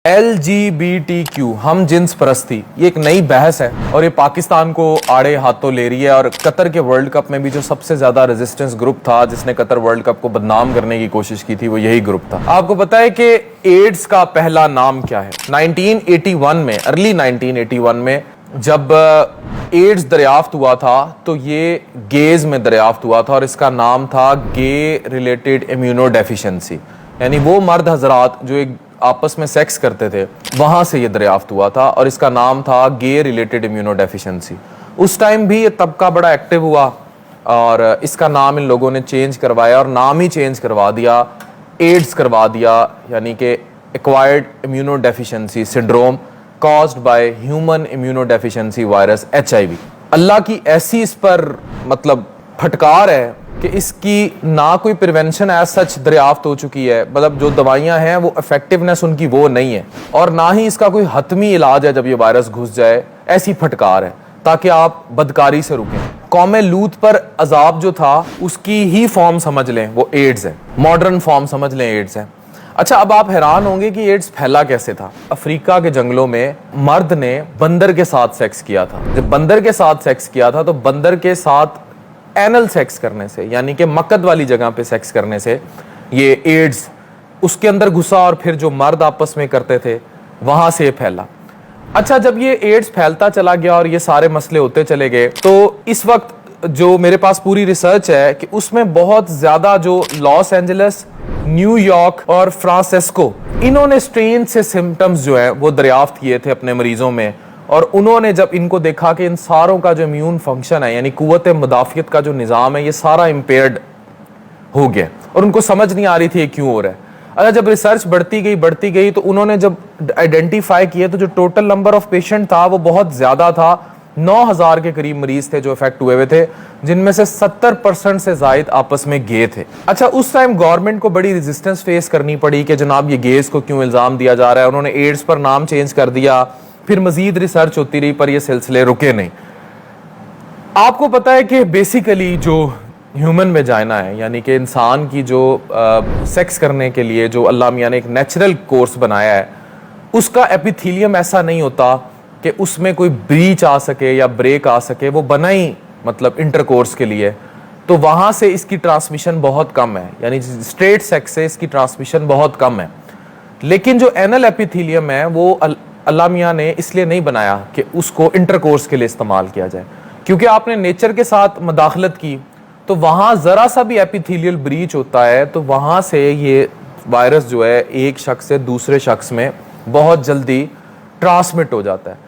LGBTQ ہم جنس پرستی یہ ایک نئی بحث ہے اور یہ پاکستان کو آڑے ہاتھوں لے رہی ہے. اور قطر کے ورلڈ کپ میں بھی جو سب سے زیادہ ریزسٹنس گروپ تھا جس نے قطر ورلڈ کپ کو بدنام کرنے کی کوشش کی تھی وہ یہی گروپ تھا. آپ کو پتا ہے کہ ایڈز کا پہلا نام کیا ہے؟ 1981 میں ارلی 1981 میں جب ایڈز دریافت ہوا تھا تو یہ گیز میں دریافت ہوا تھا اور اس کا نام تھا گے ریلیٹڈ امیونو ڈیفیشنسی. یعنی وہ مرد حضرات جو ایک آپس میں سیکس کرتے تھے وہاں سے یہ دریافت ہوا تھا اور اس کا نام تھا گے ریلیٹڈ امیونو ڈیفیشنسی. اس ٹائم بھی یہ طبقہ بڑا ایکٹیو ہوا اور اس کا نام ان لوگوں نے چینج کروایا اور نام ہی چینج کروا دیا, ایڈز کروا دیا, یعنی کہ acquired immuno deficiency syndrome caused by human immuno deficiency virus HIV. اللہ کی ایسی اس پر مطلب پھٹکار ہے کہ اس کی نہ کوئی پریونشن ایز سچ دریافت ہو چکی ہے, مطلب جو دوائیاں ہیں وہ افیکٹونیس ان کی وہ نہیں ہے اور نہ ہی اس کا کوئی حتمی علاج ہے جب یہ وائرس گھس جائے. ایسی پھٹکار ہے تاکہ آپ بدکاری سے رکیں. قوم لوط پر عذاب جو تھا اس کی ہی فارم سمجھ لیں وہ ایڈز ہے, ماڈرن فارم سمجھ لیں ایڈز ہے. اچھا اب آپ حیران ہوں گے کہ ایڈز پھیلا کیسے تھا. افریقہ کے جنگلوں میں مرد نے بندر کے ساتھ سیکس کیا تھا. جب بندر کے ساتھ سیکس کیا تھا تو بندر کے ساتھ اینل سیکس کرنے سے یعنی کہ مقد والی جگہ پہ سیکس کرنے سے یہ ایڈز اس کے اندر گھسا اور پھر جو مرد آپس میں کرتے تھے وہاں سے یہ پھیلا. اچھا جب یہ ایڈز پھیلتا چلا گیا اور یہ سارے مسئلے ہوتے چلے گئے تو اس وقت جو میرے پاس پوری ریسرچ ہے کہ اس میں بہت زیادہ جو لاس اینجلس, نیو یارک اور فرانسسکو انہوں نے اسٹرین سے سمٹمز جو ہیں وہ دریافت کیے تھے اپنے مریضوں میں اور انہوں نے جب ان کو دیکھا کہ ان ساروں کا جو امیون فنکشن ہے یعنی قوت مدافعت کا جو نظام ہے یہ سارا امپیئرڈ ہو گیا اور ان کو سمجھ نہیں آ رہی تھی یہ کیوں ہو رہا ہے. اچھا جب ریسرچ بڑھتی گئی تو انہوں نے جب آئیڈینٹیفائی کیے تو جو ٹوٹل نمبر آف پیشنٹ تھا وہ بہت زیادہ تھا. 9,000 کے قریب مریض تھے جو افیکٹ ہوئے تھے جن میں سے 70% سے زائد آپس میں گے تھے. اچھا اس ٹائم گورنمنٹ کو بڑی ریزسٹنس فیس کرنی پڑی کہ جناب یہ گیز کو کیوں الزام دیا جا رہا ہے. انہوں نے ایڈز پر نام چینج کر دیا, پھر مزید ریسرچ ہوتی رہی پر یہ سلسلے رکے نہیں. آپ کو پتا ہے کہ بیسیکلی جو ہیومن ویجائنا ہے یعنی کہ انسان کی جو سیکس کرنے کے لیے جو اللہ میاں نے ایک نیچرل کورس بنایا ہے اس کا ایپیتھیلیم ایسا نہیں ہوتا کہ اس میں کوئی بریچ آ سکے یا بریک آ سکے. وہ بنا ہی مطلب انٹر کورس کے لیے, تو وہاں سے اس کی ٹرانسمیشن بہت کم ہے, یعنی اسٹریٹ سیکس سے اس کی ٹرانسمیشن بہت کم ہے. لیکن جو اینل ایپیتھیلیم ہے وہ اللہ میاں نے اس لیے نہیں بنایا کہ اس کو انٹر کورس کے لیے استعمال کیا جائے, کیونکہ آپ نے نیچر کے ساتھ مداخلت کی تو وہاں ذرا سا بھی ایپیتھیلیل بریچ ہوتا ہے تو وہاں سے یہ وائرس جو ہے ایک شخص سے دوسرے شخص میں بہت جلدی ٹرانسمٹ ہو جاتا ہے.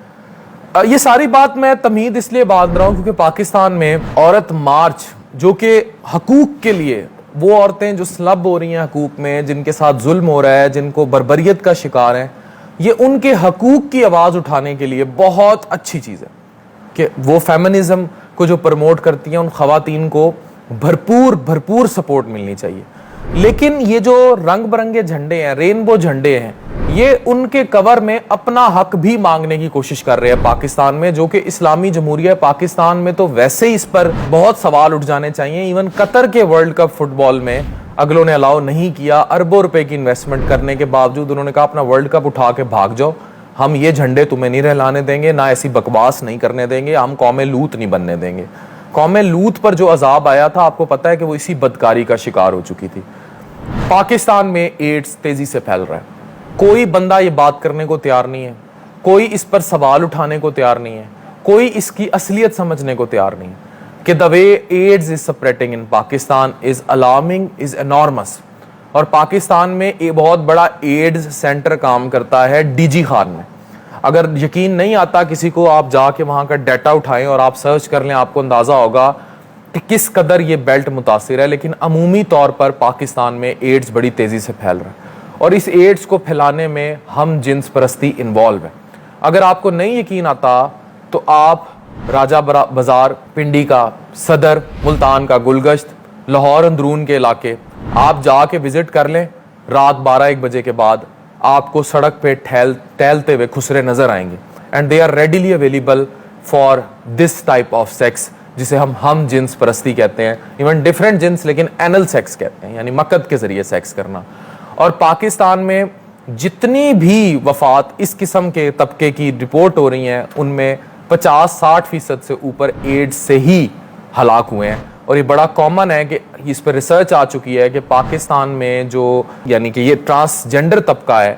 یہ ساری بات میں تمہید اس لیے بات رہا ہوں کیونکہ پاکستان میں عورت مارچ جو کہ حقوق کے لیے, وہ عورتیں جو سلب ہو رہی ہیں حقوق میں, جن کے ساتھ ظلم ہو رہا ہے, جن کو بربریت کا شکار ہیں, یہ ان کے حقوق کی آواز اٹھانے کے لیے بہت اچھی چیز ہے کہ وہ فیمنزم کو جو پروموٹ کرتی ہیں ان خواتین کو بھرپور سپورٹ ملنی چاہیے. لیکن یہ جو رنگ برنگے جھنڈے ہیں, رینبو جھنڈے ہیں, یہ ان کے کور میں اپنا حق بھی مانگنے کی کوشش کر رہے ہیں پاکستان میں, جو کہ اسلامی جمہوریہ پاکستان میں تو ویسے ہی اس پر بہت سوال اٹھ جانے چاہیے. ایون قطر کے ورلڈ کپ فٹ بال میں اگلوں نے الاؤ نہیں کیا, اربوں روپے کی انویسٹمنٹ کرنے کے باوجود انہوں نے کہا اپنا ورلڈ کپ اٹھا کے بھاگ جاؤ, ہم یہ جھنڈے تمہیں نہیں رہلانے دیں گے, نہ ایسی بکواس نہیں کرنے دیں گے, ہم قوم لوط نہیں بننے دیں گے. قوم لوط پر جو عذاب آیا تھا آپ کو پتا ہے کہ وہ اسی بدکاری کا شکار ہو چکی تھی. پاکستان میں ایڈز تیزی سے پھیل رہا ہے, کوئی بندہ یہ بات کرنے کو تیار نہیں ہے, کوئی اس پر سوال اٹھانے کو تیار نہیں ہے, کوئی اس کی اصلیت سمجھنے کو تیار نہیں ہے کہ the way AIDS is spreading in Pakistan is alarming, is enormous. اور پاکستان میں ایک بہت بڑا ایڈز سینٹر کام کرتا ہے DG خان میں. اگر یقین نہیں آتا کسی کو, آپ جا کے وہاں کا ڈیٹا اٹھائیں اور آپ سرچ کر لیں, آپ کو اندازہ ہوگا کہ کس قدر یہ بیلٹ متاثر ہے. لیکن عمومی طور پر پاکستان میں ایڈز بڑی تیزی سے پھیل رہا ہے اور اس ایڈز کو پھیلانے میں ہم جنس پرستی انوالو ہے. اگر آپ کو نہیں یقین آتا تو آپ راجہ بازار, پنڈی کا صدر, ملتان کا گلگشت, لاہور اندرون کے علاقے آپ جا کے وزٹ کر لیں. رات 12-1 بجے کے بعد آپ کو سڑک پہ ٹہلتے ہوئے خسرے نظر آئیں گے, and they are readily available for this type of sex جسے ہم جنس پرستی کہتے ہیں. ایون ڈفرینٹ جنس لیکن اینل سیکس کہتے ہیں, یعنی مقد کے ذریعے سیکس کرنا. اور پاکستان میں جتنی بھی وفات اس قسم کے طبقے کی رپورٹ ہو رہی ہیں ان میں 50-60% سے اوپر ایڈز سے ہی ہلاک ہوئے ہیں. اور یہ بڑا کامن ہے کہ اس پر ریسرچ آ چکی ہے کہ پاکستان میں جو یعنی کہ یہ ٹرانسجنڈر طبقہ ہے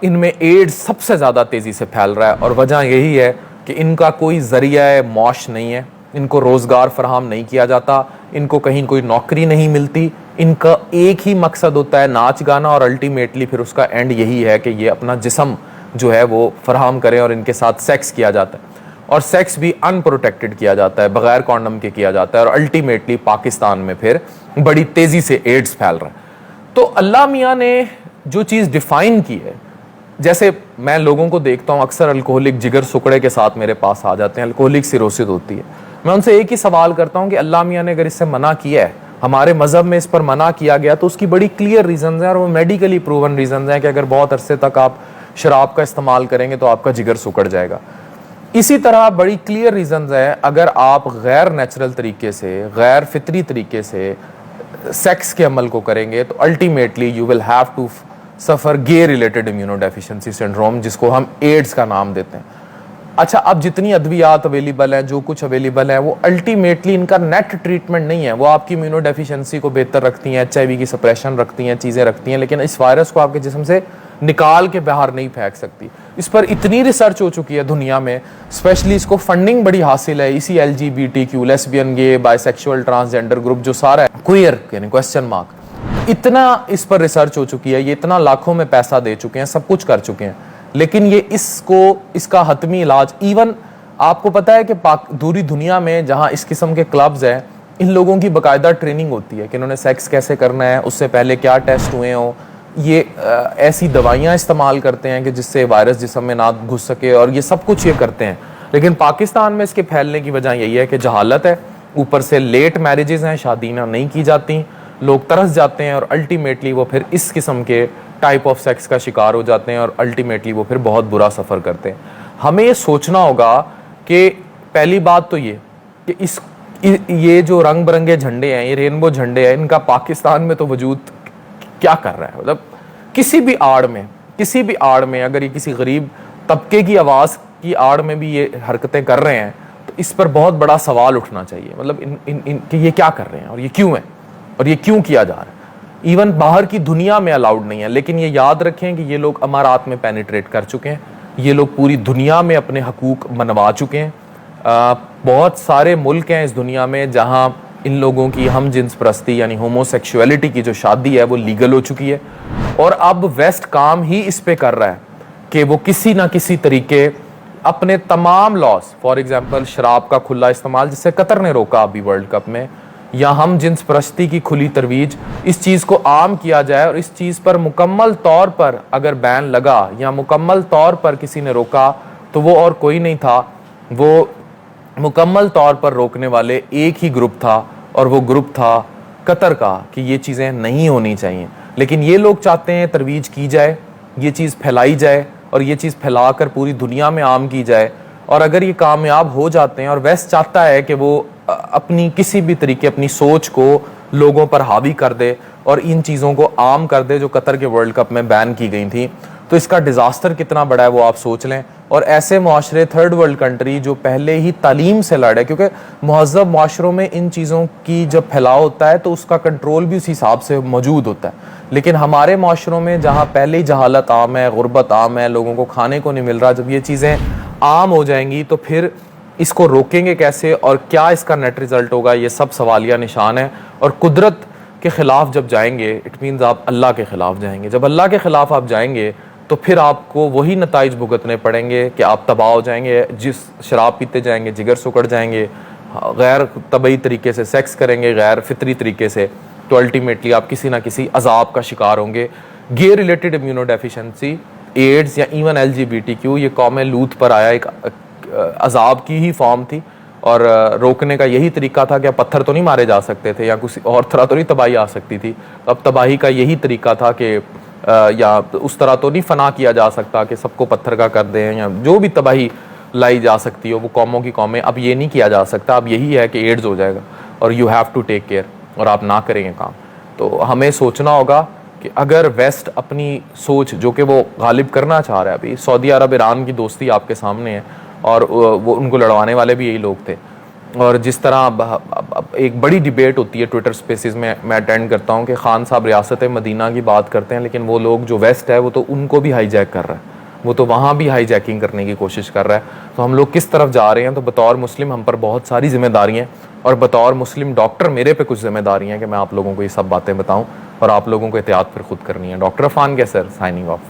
ان میں ایڈز سب سے زیادہ تیزی سے پھیل رہا ہے. اور وجہ یہی ہے کہ ان کا کوئی ذریعہ معاش نہیں ہے, ان کو روزگار فراہم نہیں کیا جاتا, ان کو کہیں کوئی نوکری نہیں ملتی. ان کا ایک ہی مقصد ہوتا ہے ناچ گانا, اور الٹیمیٹلی پھر اس کا اینڈ یہی ہے کہ یہ اپنا جسم جو ہے وہ فراہم کریں اور ان کے ساتھ سیکس کیا جاتا ہے, اور سیکس بھی ان پروٹیکٹڈ کیا جاتا ہے, بغیر کانڈم کے کیا جاتا ہے, اور الٹیمیٹلی پاکستان میں پھر بڑی تیزی سے ایڈز پھیل رہا ہے. تو اللہ میاں نے جو چیز ڈیفائن کی ہے, جیسے میں لوگوں کو دیکھتا ہوں اکثر الکوہلک جگر سکڑے کے ساتھ میرے پاس آ جاتے ہیں, الکوہلک سیروسس ہوتی ہے, میں ان سے ایک ہی سوال کرتا ہوں کہ اللہ میاں نے اگر اس سے منع کیا ہے, ہمارے مذہب میں اس پر منع کیا گیا, تو اس کی بڑی کلیئر ریزنز ہیں اور وہ میڈیکلی پروون ریزنز ہیں کہ اگر بہت عرصے تک آپ شراب کا استعمال کریں گے تو آپ کا جگر سکڑ جائے گا. اسی طرح بڑی کلیئر ریزنز ہیں اگر آپ غیر نیچرل طریقے سے, غیر فطری طریقے سے سیکس کے عمل کو کریں گے تو ultimately you will have to suffer gay related immuno deficiency syndrome, جس کو ہم ایڈز کا نام دیتے ہیں. اچھا, اب جتنی ادویات اویلیبل ہیں, جو کچھ اویلیبل ہیں, وہ الٹیمیٹلی ان کا نیٹ ٹریٹمنٹ نہیں ہے. وہ آپ کی امیونو ڈیفیشنسی کو بہتر رکھتی ہیں, ایچ آئی وی کی سپریشن رکھتی ہیں, چیزیں رکھتی ہیں, لیکن اس وائرس کو آپ کے جسم سے نکال کے باہر نہیں پھینک سکتی. اس پر اتنی ریسرچ ہو چکی ہے دنیا میں, اسپیشلی اس کو فنڈنگ بڑی حاصل ہے اسی ایل جی بی ٹی کیو, لیسبین, گے, بائی سیکشول, ٹرانسجینڈر گروپ جو سارا ہے, کوئر یعنی کوسچن مارک, اتنا اس پر ریسرچ ہو چکی ہے, یہ اتنا لاکھوں میں پیسہ دے چکے ہیں, سب کچھ کر چکے ہیں, لیکن یہ اس کا حتمی علاج, ایون آپ کو پتا ہے کہ دوری دنیا میں جہاں اس قسم کے کلبز ہیں, ان لوگوں کی باقاعدہ ٹریننگ ہوتی ہے کہ انہوں نے سیکس کیسے کرنا ہے, اس سے پہلے کیا ٹیسٹ ہوئے ہوں, یہ ایسی دوائیاں استعمال کرتے ہیں کہ جس سے وائرس جسم میں نہ گھس سکے, اور یہ سب کچھ یہ کرتے ہیں. لیکن پاکستان میں اس کے پھیلنے کی وجہ یہی ہے کہ جہالت ہے, اوپر سے لیٹ میرجز ہیں, شادیاں نہیں کی جاتی, لوگ ترس جاتے ہیں, اور الٹیمیٹلی وہ پھر اس قسم کے ٹائپ آف سیکس کا شکار ہو جاتے ہیں, اور الٹیمیٹلی وہ پھر بہت برا سفر کرتے ہیں. ہمیں یہ سوچنا ہوگا کہ پہلی بات تو یہ کہ یہ جو رنگ برنگے جھنڈے ہیں, یہ رینبو جھنڈے ہیں, ان کا پاکستان میں تو وجود کیا کر رہا ہے. مطلب کسی بھی آڑ میں اگر یہ کسی غریب طبقے کی آواز کی آڑ میں بھی یہ حرکتیں کر رہے ہیں تو اس پر بہت بڑا سوال اٹھنا چاہیے. مطلب کہ یہ کیا کر رہے ہیں, اور یہ کیوں ہے, اور یہ کیوں کیا جا رہا ہے. ایون باہر کی دنیا میں الاؤڈ نہیں ہے, لیکن یہ یاد رکھیں کہ یہ لوگ امارات میں پینیٹریٹ کر چکے ہیں, یہ لوگ پوری دنیا میں اپنے حقوق منوا چکے ہیں. بہت سارے ملک ہیں اس دنیا میں جہاں ان لوگوں کی ہم جنس پرستی یعنی ہومو سیکشولیٹی کی جو شادی ہے وہ لیگل ہو چکی ہے, اور اب ویسٹ کام ہی اس پہ کر رہا ہے کہ وہ کسی نہ کسی طریقے اپنے تمام لاس, فار ایگزامپل شراب کا کھلا استعمال جس سے قطر نے روکا ابھی ورلڈ کپ میں, یا ہم جنس پرستی کی کھلی ترویج, اس چیز کو عام کیا جائے, اور اس چیز پر مکمل طور پر اگر بین لگا یا مکمل طور پر کسی نے روکا تو وہ اور کوئی نہیں تھا, وہ مکمل طور پر روکنے والے ایک ہی گروپ تھا, اور وہ گروپ تھا قطر کا, کہ یہ چیزیں نہیں ہونی چاہیے. لیکن یہ لوگ چاہتے ہیں ترویج کی جائے, یہ چیز پھیلائی جائے, اور یہ چیز پھیلا کر پوری دنیا میں عام کی جائے, اور اگر یہ کامیاب ہو جاتے ہیں, اور ویسٹ چاہتا ہے کہ وہ اپنی کسی بھی طریقے اپنی سوچ کو لوگوں پر حاوی کر دے اور ان چیزوں کو عام کر دے جو قطر کے ورلڈ کپ میں بین کی گئی تھیں, تو اس کا ڈیزاسٹر کتنا بڑا ہے وہ آپ سوچ لیں. اور ایسے معاشرے تھرڈ ورلڈ کنٹری جو پہلے ہی تعلیم سے لڑے, کیونکہ مہذب معاشروں میں ان چیزوں کی جب پھیلاؤ ہوتا ہے تو اس کا کنٹرول بھی اسی حساب سے موجود ہوتا ہے, لیکن ہمارے معاشروں میں جہاں پہلے ہی جہالت عام ہے, غربت عام ہے, لوگوں کو کھانے کو نہیں مل رہا, جب یہ چیزیں عام ہو جائیں گی تو پھر اس کو روکیں گے کیسے, اور کیا اس کا نیٹ ریزلٹ ہوگا, یہ سب سوالیہ نشان ہے. اور قدرت کے خلاف جب جائیں گے اٹ مینز آپ اللہ کے خلاف جائیں گے. جب اللہ کے خلاف آپ جائیں گے تو پھر آپ کو وہی نتائج بھگتنے پڑیں گے کہ آپ تباہ ہو جائیں گے. جس شراب پیتے جائیں گے جگر سکڑ جائیں گے, غیر طبعی طریقے سے سیکس کریں گے, غیر فطری طریقے سے, تو الٹیمیٹلی آپ کسی نہ کسی عذاب کا شکار ہوں گے. گے ریلیٹڈ امیونو ڈیفیشنسی, ایڈز یا even L G B T Q, یہ قوم لوط پر آیا ایک عذاب کی ہی فارم تھی, اور روکنے کا یہی طریقہ تھا کہ اب پتھر تو نہیں مارے جا سکتے تھے یا کسی اور طرح تو نہیں تباہی آ سکتی تھی, اب تباہی کا یہی طریقہ تھا کہ یا اس طرح تو نہیں فنا کیا جا سکتا کہ سب کو پتھر کا کر دیں, یا جو بھی تباہی لائی جا سکتی ہو وہ قوموں کی قومیں, اب یہ نہیں کیا جا سکتا. اب یہی ہے کہ ایڈز ہو جائے گا اور you have to take care, اور آپ نہ کریں گے کام. تو ہمیں سوچنا ہوگا کہ کہ اگر ویسٹ اپنی سوچ جو کہ وہ غالب کرنا چاہ رہا ہے، ابھی سعودی عرب ایران کی دوستی آپ کے سامنے ہے اور وہ ان کو لڑوانے والے بھی یہی لوگ تھے، اور جس طرح ایک بڑی ڈیبیٹ ہوتی ہے ٹویٹر سپیسز میں اٹینڈ کرتا ہوں کہ خان صاحب ریاست مدینہ کی بات کرتے ہیں لیکن وہ لوگ جو ویسٹ ہے وہ تو ان کو بھی ہائی جیک کر رہا ہے، وہ تو وہاں بھی ہائی جیکنگ کرنے کی کوشش کر رہا ہے، تو ہم لوگ کس طرف جا رہے ہیں؟ تو بطور مسلم ہم پر بہت ساری ذمہ داریاں ہیں، اور بطور مسلم ڈاکٹر میرے پہ کچھ ذمہ داریاں ہیں کہ میں آپ لوگوں کو یہ سب باتیں بتاؤں اور آپ لوگوں کو احتیاط پھر خود کرنی ہے۔ ڈاکٹر عرفان کیسر، سائننگ آف۔